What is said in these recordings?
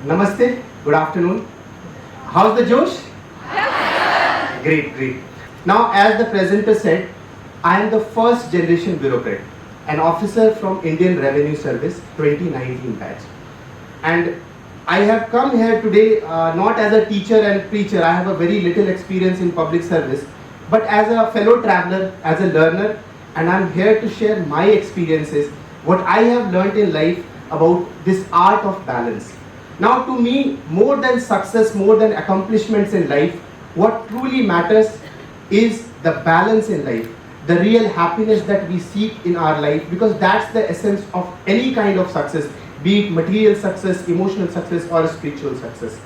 Namaste, good afternoon. How's the Josh? Great, great. Now, as the presenter said, I am the first generation bureaucrat, an officer from Indian Revenue Service 2019 batch. And I have come here today not as a teacher and preacher. I have a very little experience in public service, but as a fellow traveler, as a learner, and I'm here to share my experiences, what I have learned in life about this art of balance. Now, to me, more than success, more than accomplishments in life, what truly matters is the balance in life, the real happiness that we seek in our life, because that's the essence of any kind of success, be it material success, emotional success, or spiritual success.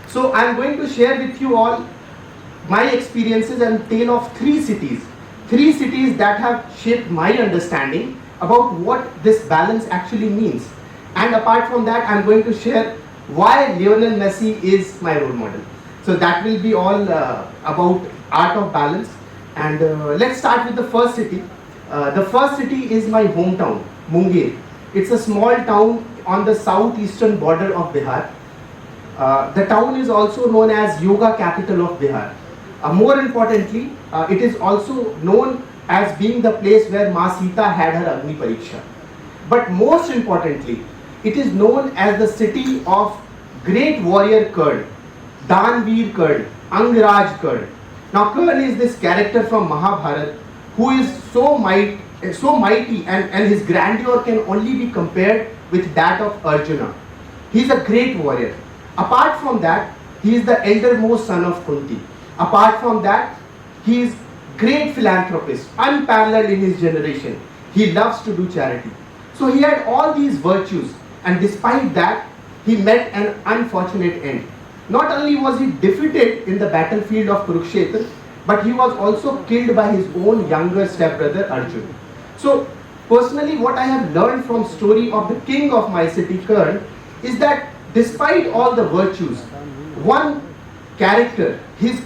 So I'm going to share with you all my experiences and tale of three cities that have shaped my understanding about what this balance actually means. And apart from that, I'm going to share why Lionel Messi is my role model. So that will be all about art of balance. And let's start with the first city. The first city is my hometown, Monghyr. It's a small town on the southeastern border of Bihar. The town is also known as yoga capital of Bihar. More importantly, it is also known as being the place where Ma Sita had her Agni Pariksha. But most importantly, it is known as the city of great warrior Karn, Danveer Karn, Angraj Karn. Now Karn is this character from Mahabharata who is so mighty and his grandeur can only be compared with that of Arjuna. He is a great warrior. Apart from that, he is the eldermost son of Kunti. Apart from that, he is great philanthropist, unparalleled in his generation. He loves to do charity. So he had all these virtues, and despite that, he met an unfortunate end. Not only was he defeated in the battlefield of Kurukshetra, but he was also killed by his own younger stepbrother Arjun. So personally, what I have learned from story of the king of my city, Karn, is that despite all the virtues, one character, his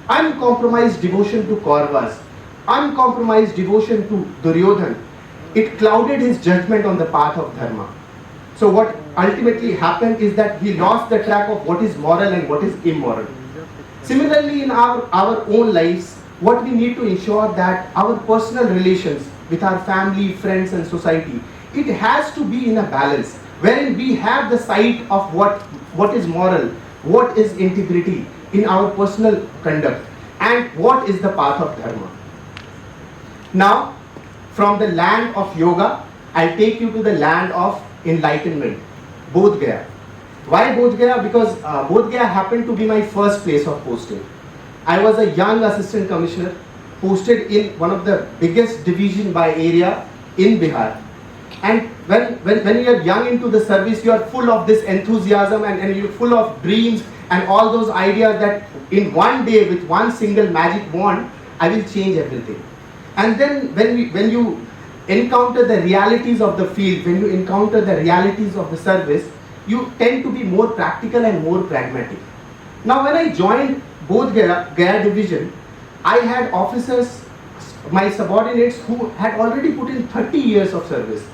uncompromised devotion to Kauravas, uncompromised devotion to Duryodhan, it clouded his judgment on the path of dharma. So what ultimately happened is that he lost the track of what is moral and what is immoral. Similarly, in our own lives, what we need to ensure that our personal relations with our family, friends and society, it has to be in a balance, wherein we have the sight of what is moral, what is integrity in our personal conduct, and what is the path of dharma. Now, from the land of yoga, I'll take you to the land of enlightenment, Bodh Gaya. Why Bodh Gaya? Because Bodh Gaya happened to be my first place of posting. I was a young assistant commissioner posted in one of the biggest division by area in Bihar. And when you are young into the service, you are full of this enthusiasm and you're full of dreams and all those ideas that in one day with one single magic wand, I will change everything. And then when you encounter the realities of the field, when you encounter the realities of the service, you tend to be more practical and more pragmatic. Now when I joined Bodh Gaya division, I had officers, my subordinates, who had already put in 30 years of service,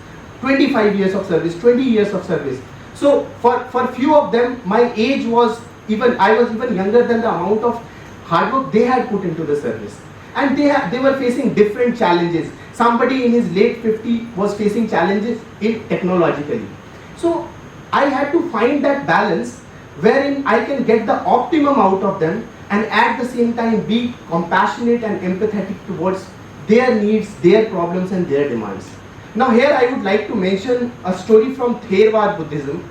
25 years of service, 20 years of service. So for few of them, my age was I was even younger than the amount of hard work they had put into the service. And they were facing different challenges. Somebody in his late 50s was facing challenges technologically. So I had to find that balance wherein I can get the optimum out of them and at the same time be compassionate and empathetic towards their needs, their problems and their demands. Now here I would like to mention a story from Theravada Buddhism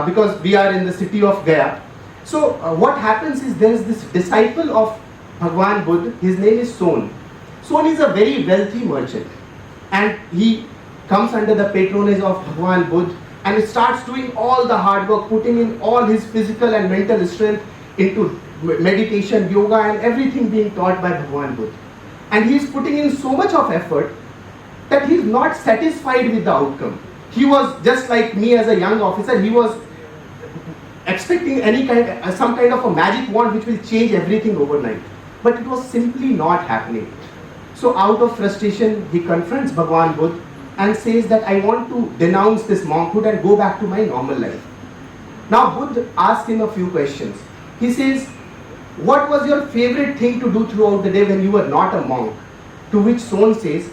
because we are in the city of Gaya. So what happens is there is this disciple of Bhagwan Buddha, his name is Son. Son is a very wealthy merchant and he comes under the patronage of Bhagwan Buddha and starts doing all the hard work, putting in all his physical and mental strength into meditation, yoga and everything being taught by Bhagwan Buddha. And he is putting in so much of effort that he is not satisfied with the outcome. He was just like me as a young officer, he was expecting some kind of a magic wand which will change everything overnight. But it was simply not happening. So out of frustration, he confronts Bhagwan Buddha and says that I want to denounce this monkhood and go back to my normal life. Now Buddha asked him a few questions. He says, what was your favorite thing to do throughout the day when you were not a monk? To which Son says,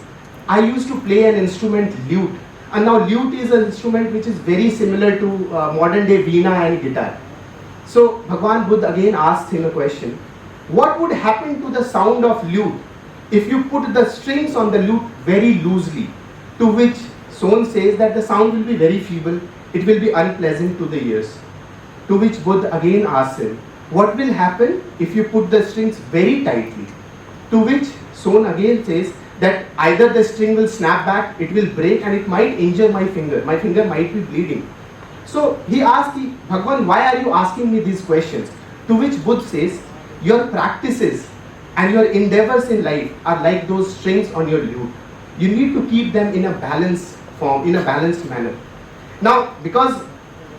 I used to play an instrument, lute. And now lute is an instrument which is very similar to modern day veena and guitar. So Bhagwan Buddha again asked him a question. What would happen to the sound of lute if you put the strings on the lute very loosely? To which Son says that the sound will be very feeble, it will be unpleasant to the ears. To which Buddha again asks him, what will happen if you put the strings very tightly? To which Son again says that either the string will snap back, it will break, and it might injure my finger might be bleeding. So he asked Bhagwan, why are you asking me these questions? To which Buddha says, your practices and your endeavors in life are like those strings on your lute. You need to keep them in a balanced form, in a balanced manner. Now, because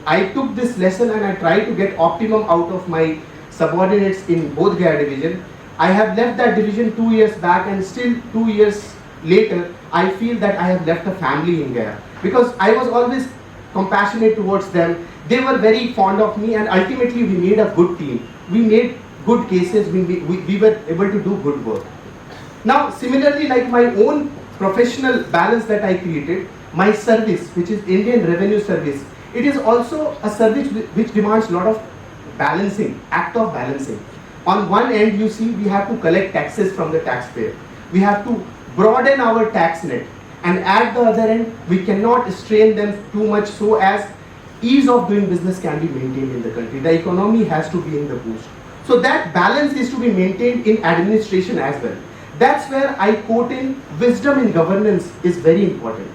I took this lesson and I tried to get optimum out of my subordinates in Bodh Gaya division, I have left that division 2 years back, and still 2 years later, I feel that I have left a family in Gaya. Because I was always compassionate towards them. They were very fond of me, and ultimately we made a good team. We made good cases, we were able to do good work. Now, similarly, like my own professional balance that I created, my service, which is Indian Revenue Service, it is also a service which demands a lot of balancing, act of balancing. On one end, you see, we have to collect taxes from the taxpayer. We have to broaden our tax net. And at the other end, we cannot strain them too much so as ease of doing business can be maintained in the country. The economy has to be in the boost. So that balance is to be maintained in administration as well. That's where I quote in wisdom in governance is very important.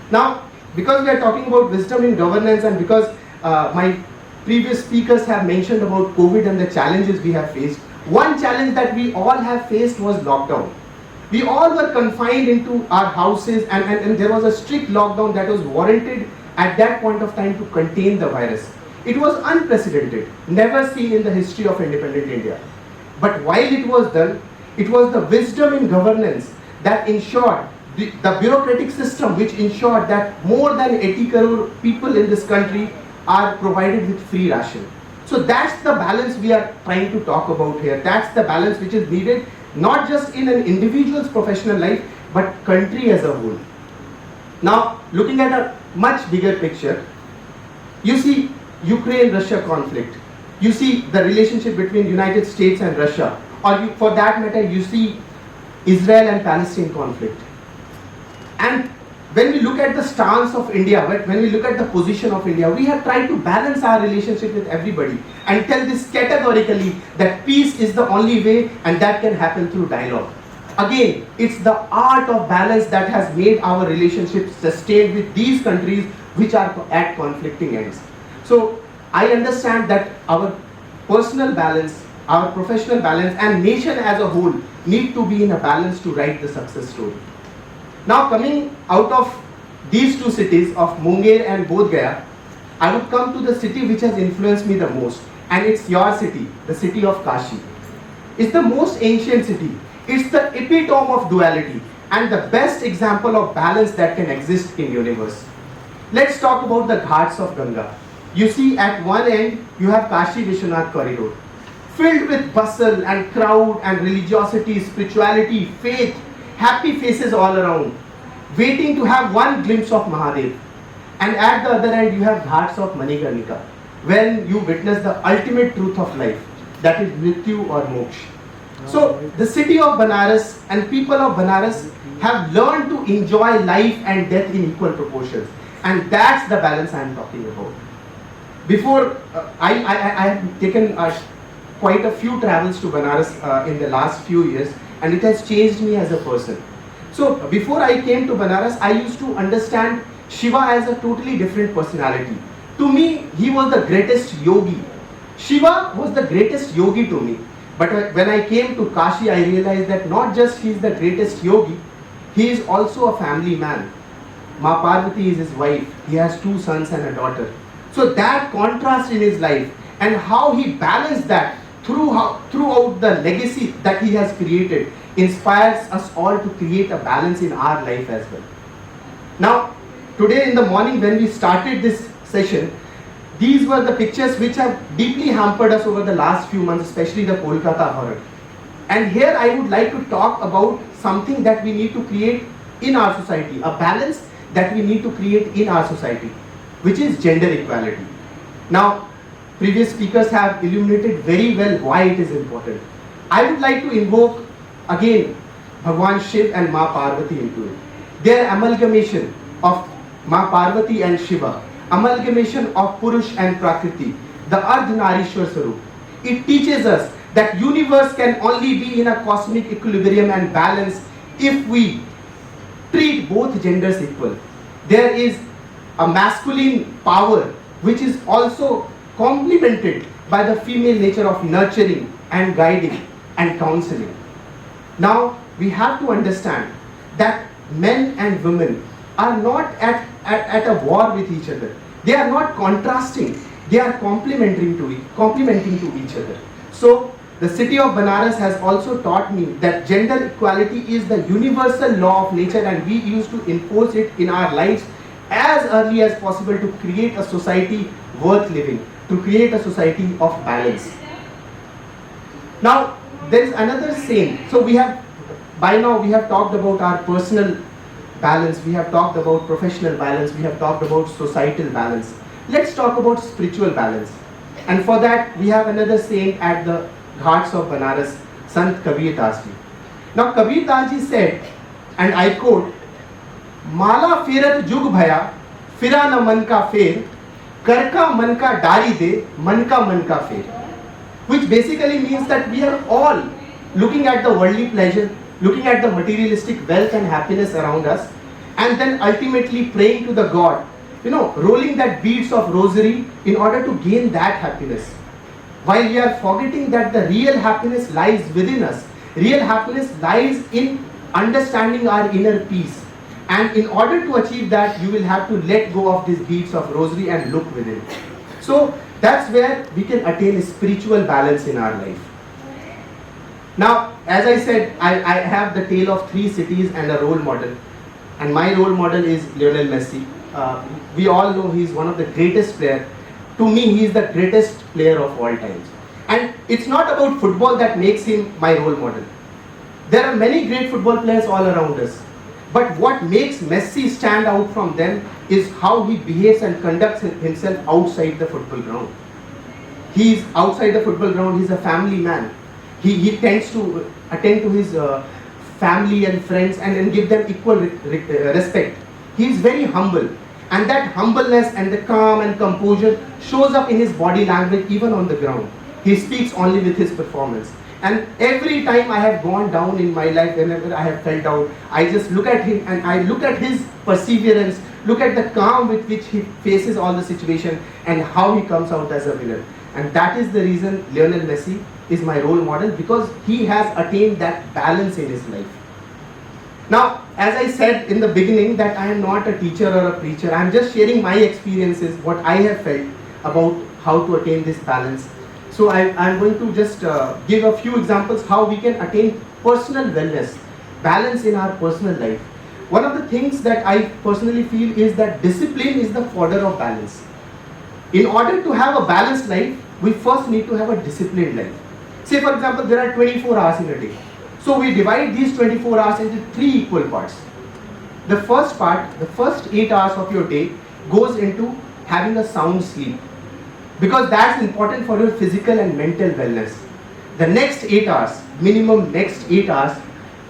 Now, because we are talking about wisdom in governance, and because my previous speakers have mentioned about COVID and the challenges we have faced, one challenge that we all have faced was lockdown. We all were confined into our houses, and there was a strict lockdown that was warranted at that point of time to contain the virus. It was unprecedented, never seen in the history of independent India. But while it was done, it was the wisdom in governance that ensured, the bureaucratic system which ensured that more than 80 crore people in this country are provided with free ration. So that's the balance we are trying to talk about here. That's the balance which is needed, not just in an individual's professional life, but country as a whole. Now, looking at a much bigger picture, you see Ukraine-Russia conflict. You see the relationship between United States and Russia, or for that matter, you see Israel and Palestine conflict. And when we look at the stance of India, when we look at the position of India, we have tried to balance our relationship with everybody and tell this categorically that peace is the only way, and that can happen through dialogue. Again, it's the art of balance that has made our relationship sustained with these countries which are at conflicting ends. So I understand that our personal balance, our professional balance, and nation as a whole need to be in a balance to write the success story. Now, coming out of these two cities of Monghyr and Bodh Gaya, I would come to the city which has influenced me the most, and it's your city, the city of Kashi. It's the most ancient city. It's the epitome of duality and the best example of balance that can exist in universe. Let's talk about the ghats of Ganga. You see, at one end you have Kashi Vishwanath corridor, filled with bustle and crowd and religiosity, spirituality, faith, happy faces all around, waiting to have one glimpse of Mahadev. And at the other end you have ghats of Manikarnika, when you witness the ultimate truth of life, that is Mrityu or Moksha. So the city of Banaras and people of Banaras have learned to enjoy life and death in equal proportions, and that's the balance I am talking about. Before, I have taken quite a few travels to Banaras in the last few years, and it has changed me as a person. So before I came to Banaras, I used to understand Shiva as a totally different personality. To me, he was the greatest yogi. Shiva was the greatest yogi to me. But when I came to Kashi, I realized that not just he is the greatest yogi, he is also a family man. Ma Parvati is his wife. He has 2 sons and a daughter. So that contrast in his life and how he balanced that throughout the legacy that he has created inspires us all to create a balance in our life as well. Now, today in the morning when we started this session, These were the pictures which have deeply hampered us over the last few months, especially the Kolkata horror. And here I would like to talk about something that we need to create in our society, a balance that we need to create in our society, which is gender equality. Now, previous speakers have illuminated very well why it is important. I would like to invoke again Bhagwan Shiv and Ma Parvati into it. Their amalgamation of Ma Parvati and Shiva, amalgamation of Purush and Prakriti, the Ardhanarishwar Sarup. It teaches us that universe can only be in a cosmic equilibrium and balance if we treat both genders equal. There is a masculine power which is also complemented by the female nature of nurturing and guiding and counseling. Now we have to understand that men and women are not at a war with each other. They are not contrasting. They are complementing to each other. So the city of Banaras has also taught me that gender equality is the universal law of nature, and we used to enforce it in our lives as early as possible to create a society worth living, to create a society of balance. Now there is another saying. So by now we have talked about our personal balance, we have talked about professional balance, we have talked about societal balance. Let's talk about spiritual balance. And for that we have another saint at the Ghats of Banaras, Sant Kabir Das ji. Now Kabir Das ji said, and I quote, "Mala ferat jug bhaya, fira na man ka fer, kar ka man ka dari de, man ka fer." Which basically means that we are all looking at the worldly pleasure, looking at the materialistic wealth and happiness around us, and then ultimately praying to the God, rolling that beads of rosary in order to gain that happiness. While we are forgetting that the real happiness lies within us. Real happiness lies in understanding our inner peace. And in order to achieve that, you will have to let go of these beads of rosary and look within. So that's where we can attain a spiritual balance in our life. Now, as I said, I have the tale of 3 cities and a role model. And my role model is Lionel Messi. We all know he is one of the greatest players. To me, he is the greatest player of all times. And it's not about football that makes him my role model. There are many great football players all around us. But what makes Messi stand out from them is how he behaves and conducts himself outside the football ground. He is outside the football ground, he is a family man. He tends to attend to his family and friends and give them equal respect. He is very humble. And that humbleness and the calm and composure shows up in his body language even on the ground. He speaks only with his performance. And every time I have gone down in my life, whenever I have felt down, I just look at him and I look at his perseverance, look at the calm with which he faces all the situation and how he comes out as a winner. And that is the reason Lionel Messi is my role model, because he has attained that balance in his life. Now, as I said in the beginning that I am not a teacher or a preacher, I am just sharing my experiences, what I have felt about how to attain this balance. So I am going to just give a few examples how we can attain personal wellness, balance in our personal life. One of the things that I personally feel is that discipline is the fodder of balance. In order to have a balanced life, we first need to have a disciplined life. Say for example, there are 24 hours in a day. So we divide these 24 hours into 3 equal parts. The first part, the first 8 hours of your day goes into having a sound sleep, because that's important for your physical and mental wellness. The next 8 hours, minimum next 8 hours,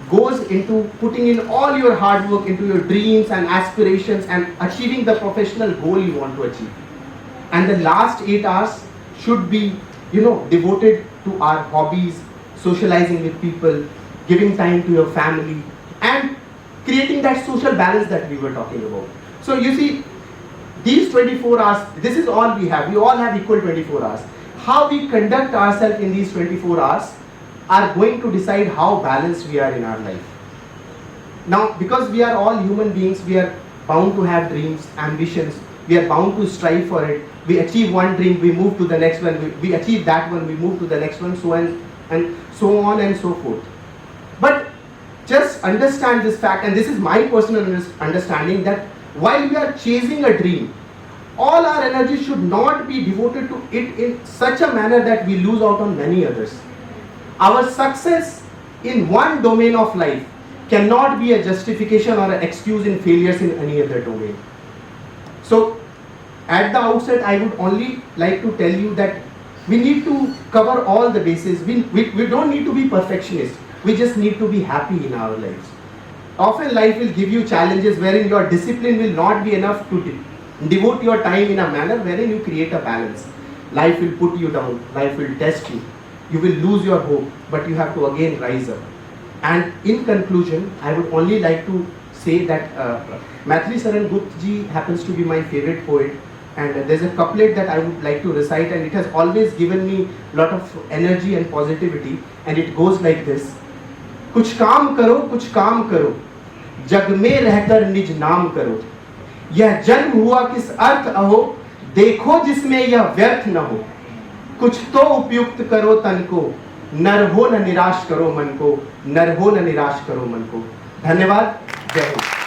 goes into putting in all your hard work into your dreams and aspirations and achieving the professional goal you want to achieve. And the last 8 hours should be, devoted to our hobbies, socializing with people, giving time to your family, and creating that social balance that we were talking about. So you see, these 24 hours, this is all we have. We all have equal 24 hours. How we conduct ourselves in these 24 hours are going to decide how balanced we are in our life. Now, because we are all human beings, we are bound to have dreams, ambitions. We are bound to strive for it. We achieve one dream, we move to the next one. We achieve that one, we move to the next one, so on and so forth. But just understand this fact, and this is my personal understanding, that while we are chasing a dream, all our energy should not be devoted to it in such a manner that we lose out on many others. Our success in one domain of life cannot be a justification or an excuse in failures in any other domain. So at the outset, I would only like to tell you that we need to cover all the bases. We don't need to be perfectionists. We just need to be happy in our lives. Often life will give you challenges wherein your discipline will not be enough to devote your time in a manner wherein you create a balance. Life will put you down. Life will test you. You will lose your hope, but you have to again rise up. And in conclusion, I would only like to say that Maithili Saran Gupta ji happens to be my favorite poet, and there's a couplet that I would like to recite, and it has always given me a lot of energy and positivity, and it goes like this. कुछ काम करो, जग में रहकर निज नाम करो, यह जन्म हुआ किस अर्थ अहो, देखो जिसमें यह व्यर्थ न हो, कुछ तो उपयुक्त करो तन को, नर हो न निराश करो मन को, नर हो न निराश करो मन को। धन्यवाद, जय हिंद।